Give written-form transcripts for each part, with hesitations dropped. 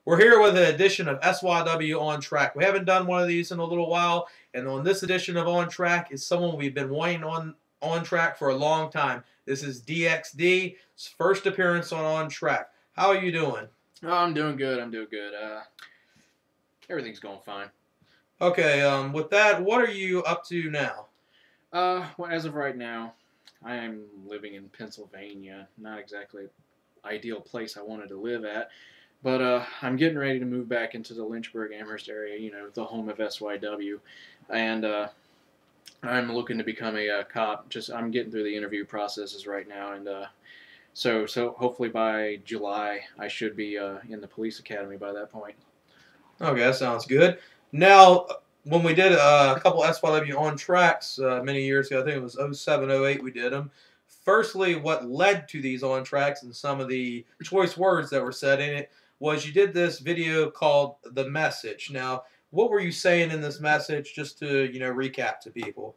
We're here with an edition of SYW On Track. We haven't done one of these in a little while, and on this edition of On Track is someone we've been wanting on Track for a long time. This is DXD, his first appearance on Track. How are you doing? Oh, I'm doing good. Everything's going fine. Okay, with that, what are you up to now? Well, as of right now, I am living in Pennsylvania. Not exactly an ideal place I wanted to live at. But I'm getting ready to move back into the Lynchburg, Amherst area, you know, the home of SYW. And I'm looking to become a cop. I'm getting through the interview processes right now. And so hopefully by July, I should be in the police academy by that point. Okay, that sounds good. Now, when we did a couple SYW On Tracks many years ago, I think it was 07, 08 we did them. Firstly, what led to these on tracks and some of the choice words that were said in it was you did this video called The Message. Now, what were you saying in this message, just to, recap to people?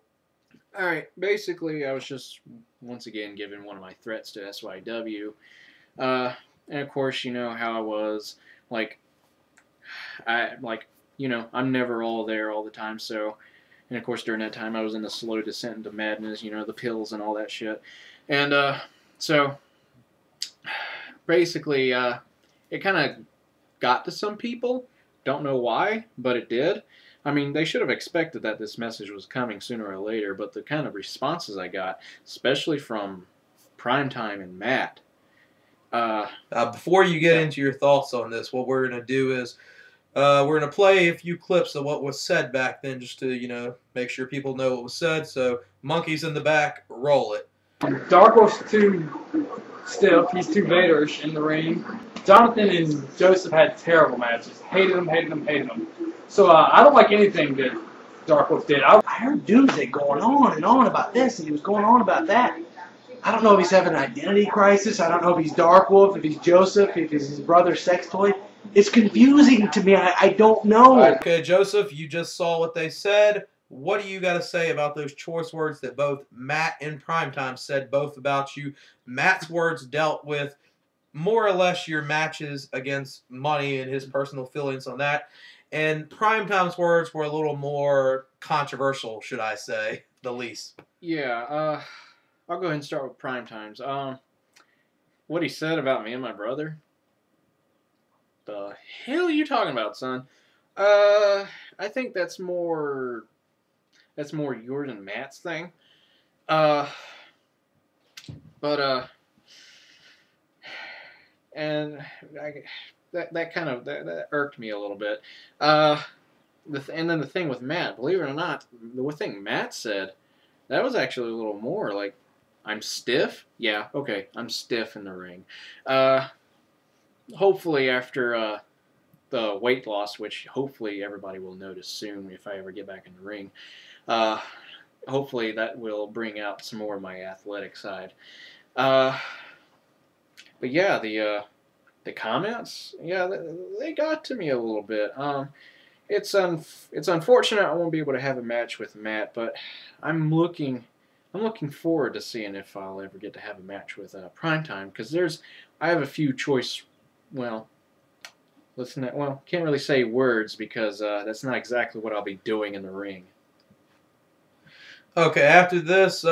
All right. Basically, I was just, once again, giving one of my threats to SYW. And, of course, you know how I was. I'm never all there all the time, so... And, of course, during that time, I was in a slow descent into madness, the pills and all that shit. And so, basically, it kind of got to some people. Don't know why, but it did. I mean, they should have expected that this message was coming sooner or later, but the kind of responses I got, especially from Primetime and Matt. Before you get into your thoughts on this, what we're going to do is we're going to play a few clips of what was said back then just to, make sure people know what was said. So, monkeys in the back, roll it. Darko's too stiff. He's too Vaderish in the ring. Jonathan and Joseph had terrible matches. Hated them. So I don't like anything that Darko did. I heard Doomsday going on and on about this, and he was going on about that. I don't know if he's having an identity crisis. I don't know if he's Darkwolf, if he's Joseph, if he's his brother's sex toy. It's confusing to me. I don't know. Okay, Joseph, you just saw what they said. What do you got to say about those choice words that both Matt and Primetime said both about you? Matt's words dealt with more or less your matches against money and his personal feelings on that. And Primetime's words were a little more controversial, should I say, the least. Yeah, I'll go ahead and start with Primetime's. What he said about me and my brother? The hell are you talking about, son? I think that's more yours and Matt's thing. And that irked me a little bit. And then the thing with Matt, believe it or not, the thing Matt said, that was actually a little more like, I'm stiff? Yeah, okay, I'm stiff in the ring. Hopefully after the weight loss, which hopefully everybody will notice soon if I ever get back in the ring, hopefully that will bring out some more of my athletic side. But yeah, the comments, yeah, they got to me a little bit. It's unfortunate I won't be able to have a match with Matt, but I'm looking forward to seeing if I'll ever get to have a match with Primetime, because I have a few choice. Well, can't really say words because that's not exactly what I'll be doing in the ring. Okay, after this,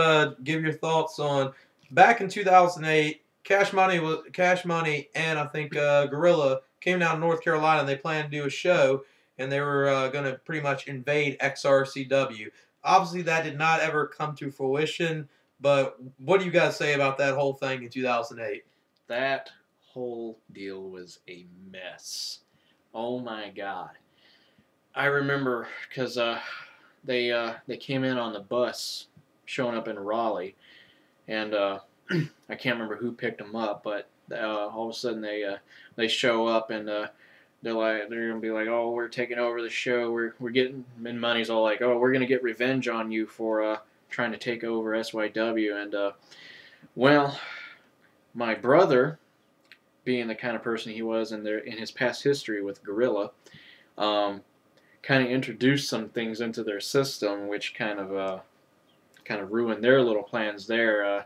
give your thoughts on back in 2008. Cash Money, and I think Gorilla came down to North Carolina. And they planned to do a show, and they were going to pretty much invade XRCW. Obviously, that did not ever come to fruition. But what do you guys say about that whole thing in 2008? That whole deal was a mess. Oh my God! I remember because they came in on the bus, showing up in Raleigh, and I can't remember who picked them up, but all of a sudden they show up and they're gonna be like, oh, we're taking over the show. We're getting, and Money's all like, oh, we're gonna get revenge on you for trying to take over SYW. And well, my brother, being the kind of person he was in his past history with Gorilla, kind of introduced some things into their system, which kind of ruined their little plans there.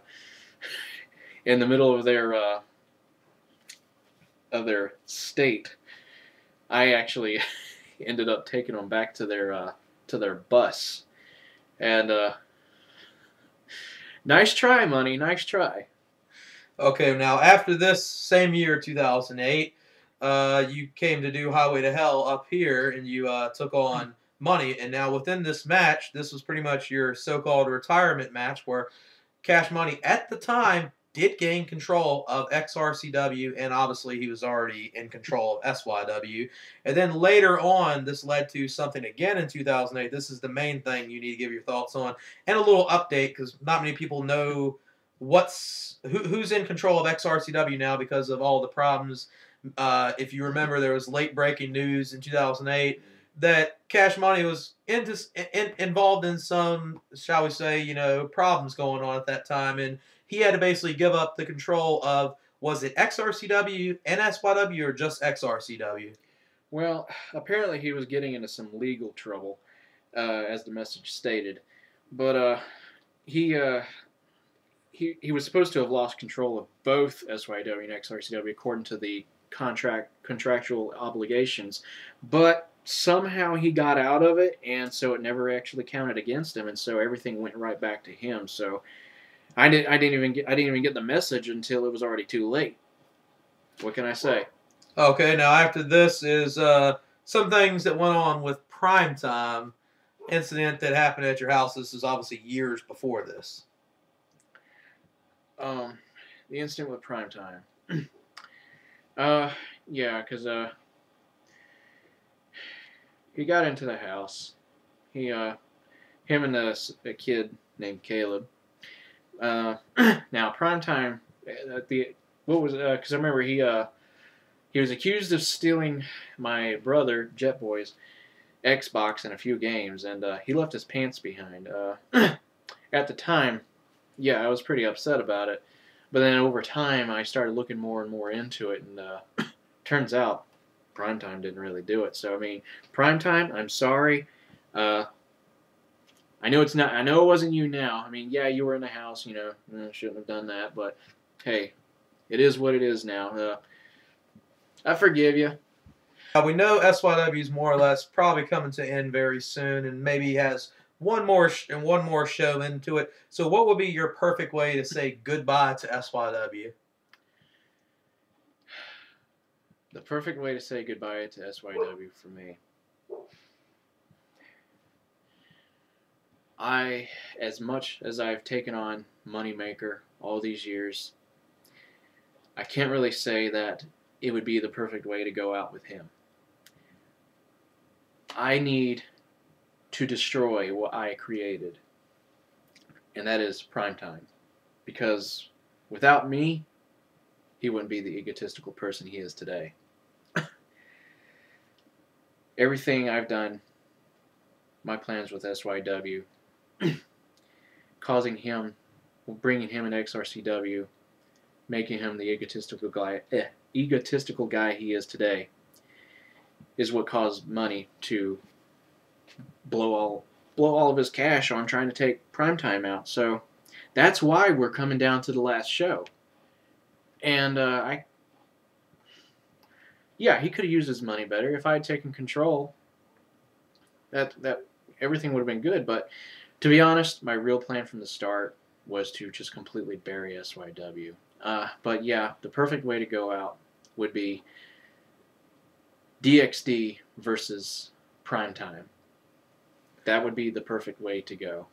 In the middle of their state, I actually ended up taking them back to their bus, and nice try, Money, nice try. Okay, now after this same year, 2008, you came to do Highway to Hell up here, and you took on Money. And now within this match, this was pretty much your so-called retirement match, where Cash Money at the time did gain control of XRCW, and obviously he was already in control of SYW. And then later on, this led to something again in 2008. This is the main thing you need to give your thoughts on, and a little update because not many people know who's in control of XRCW now because of all the problems. If you remember, there was late breaking news in 2008 that Cash Money was involved in some, shall we say, problems going on at that time, and he had to basically give up the control of, was it XRCW and SYW or just XRCW? Well, apparently he was getting into some legal trouble, as the message stated, but he was supposed to have lost control of both SYW and XRCW according to the contractual obligations, but somehow he got out of it, and so it never actually counted against him, and so everything went right back to him. So I didn't even get the message until it was already too late. What can I say? Okay, now after this is some things that went on with Primetime incident that happened at your house. This is obviously years before this. The incident with Primetime. Yeah, because he got into the house. Him and a kid named Caleb. Now Primetime, because I remember he was accused of stealing my brother Jetboy's Xbox in a few games, and he left his pants behind. At the time, yeah, I was pretty upset about it. But then over time, I started looking more and more into it, and turns out Primetime didn't really do it. So I mean, Primetime, I'm sorry. I know it's not. I know it wasn't you now. I mean, yeah, you were in the house. Shouldn't have done that. But hey, it is what it is now. I forgive you. Now we know SYW is more or less probably coming to end very soon, and maybe has one more show into it. So what would be your perfect way to say goodbye to SYW? The perfect way to say goodbye to SYW for me. As much as I've taken on Moneymaker all these years, I can't really say that it would be the perfect way to go out with him. I need to destroy what I created, and that is Primetime, because without me, he wouldn't be the egotistical person he is today. Everything I've done, my plans with SYW, causing him, bringing him in XRCW, making him the egotistical guy he is today, is what caused Money to blow all of his cash on trying to take Primetime out. So that's why we're coming down to the last show. And yeah, he could have used his money better. If I had taken control, that everything would have been good. But to be honest, my real plan from the start was to just completely bury SYW. But yeah, the perfect way to go out would be DXD versus Primetime. That would be the perfect way to go.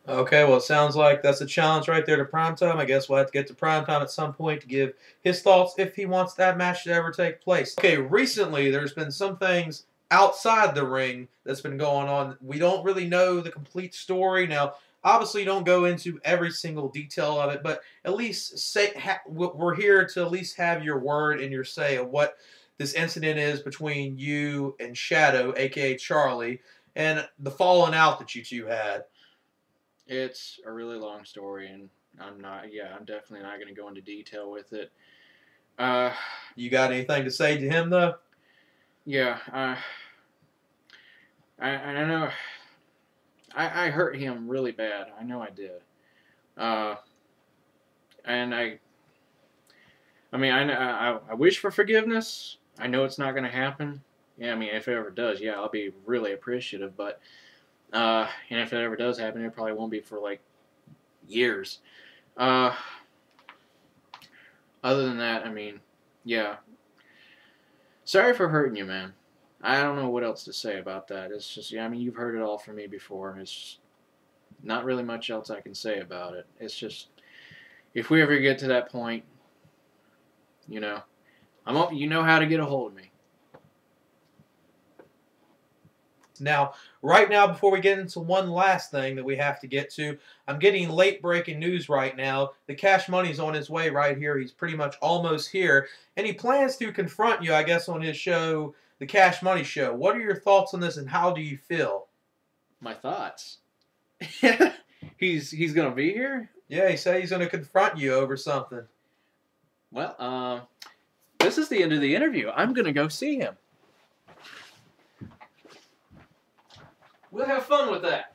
Okay, well, it sounds like that's a challenge right there to Primetime. I guess we'll have to get to Primetime at some point to give his thoughts if he wants that match to ever take place. Okay, recently there's been some things outside the ring that's been going on. We don't really know the complete story. Now, obviously, don't go into every single detail of it, but at least we're here to at least have your word and your say of what this incident is between you and Shadow, a.k.a. Charlie, and the falling out that you two had. It's a really long story, and I'm definitely not going to go into detail with it. You got anything to say to him, though? Yeah, I know I hurt him really bad. I know I did. And I wish for forgiveness. I know it's not going to happen. Yeah, I mean, if it ever does, yeah, I'll be really appreciative. But and if it ever does happen, it probably won't be for like years. Other than that, I mean, yeah. Sorry for hurting you, man. I don't know what else to say about that. It's just, yeah, I mean, you've heard it all from me before. It's not really much else I can say about it. It's just, if we ever get to that point, you know, you know how to get a hold of me. Now, right now, before we get into one last thing that we have to get to, I'm getting late breaking news right now. The Cash Money's on his way right here. He's pretty much almost here. And he plans to confront you, I guess, on his show, The Cash Money Show. What are your thoughts on this and how do you feel? My thoughts? He's going to be here? Yeah, he said he's going to confront you over something. Well, this is the end of the interview. I'm going to go see him. We'll have fun with that.